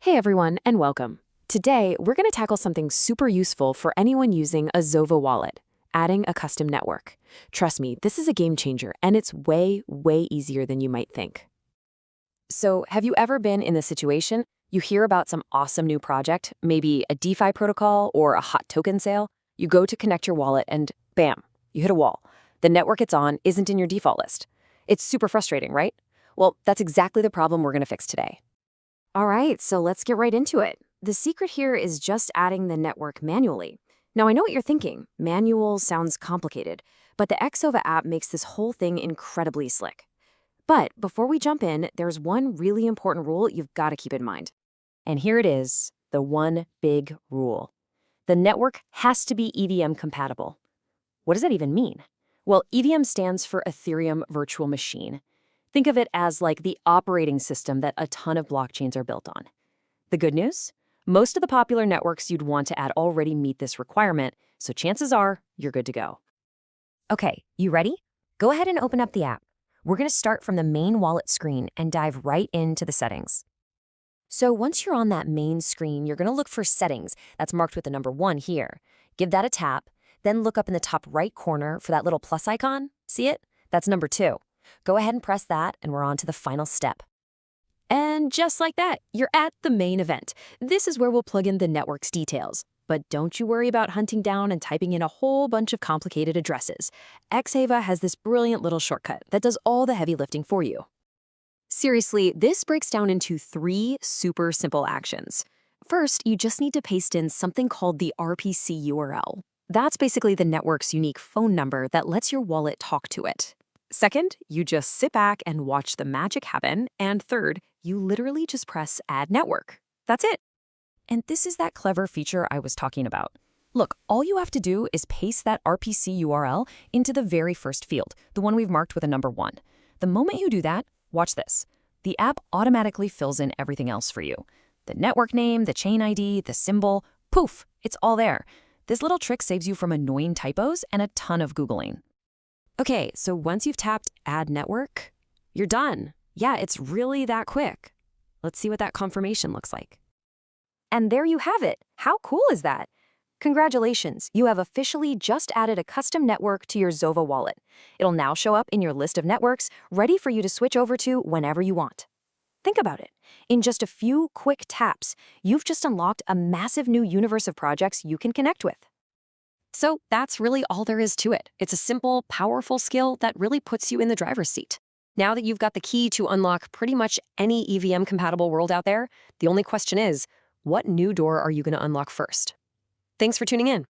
Hey everyone, and welcome. Today, we're going to tackle something super useful for anyone using a Xova wallet, adding a custom network. Trust me, this is a game changer, and it's way, way easier than you might think. So, have you ever been in the situation you hear about some awesome new project, maybe a DeFi protocol or a hot token sale? You go to connect your wallet and bam, you hit a wall. The network it's on isn't in your default list. It's super frustrating, right? Well, that's exactly the problem we're going to fix today. All right, so let's get right into it. The secret here is just adding the network manually. Now, I know what you're thinking. Manual sounds complicated, but the Xova app makes this whole thing incredibly slick. But before we jump in, there's one really important rule you've got to keep in mind. And here it is, the one big rule. The network has to be EVM-compatible. What does that even mean? Well, EVM stands for Ethereum Virtual Machine. Think of it as like the operating system that a ton of blockchains are built on. The good news? Most of the popular networks you'd want to add already meet this requirement, so chances are you're good to go. Okay, you ready? Go ahead and open up the app. We're going to start from the main wallet screen and dive right into the settings. So once you're on that main screen, you're going to look for Settings. That's marked with the number 1 here. Give that a tap, then look up in the top right corner for that little plus icon. See it? That's number 2. Go ahead and press that, and we're on to the final step. And just like that, you're at the main event. This is where we'll plug in the network's details. But don't you worry about hunting down and typing in a whole bunch of complicated addresses. Xova has this brilliant little shortcut that does all the heavy lifting for you. Seriously, this breaks down into 3 super simple actions. First, you just need to paste in something called the RPC URL. That's basically the network's unique phone number that lets your wallet talk to it. Second, you just sit back and watch the magic happen. And third, you literally just press Add Network. That's it. And this is that clever feature I was talking about. Look, all you have to do is paste that RPC URL into the very first field, the one we've marked with a number 1. The moment you do that, watch this. The app automatically fills in everything else for you. The network name, the chain ID, the symbol, poof, it's all there. This little trick saves you from annoying typos and a ton of Googling. Okay, so once you've tapped Add Network, you're done. Yeah, it's really that quick. Let's see what that confirmation looks like. And there you have it. How cool is that? Congratulations, you have officially just added a custom network to your Xova wallet. It'll now show up in your list of networks, ready for you to switch over to whenever you want. Think about it. In just a few quick taps, you've just unlocked a massive new universe of projects you can connect with. So that's really all there is to it. It's a simple, powerful skill that really puts you in the driver's seat. Now that you've got the key to unlock pretty much any EVM-compatible world out there, the only question is, what new door are you going to unlock first? Thanks for tuning in.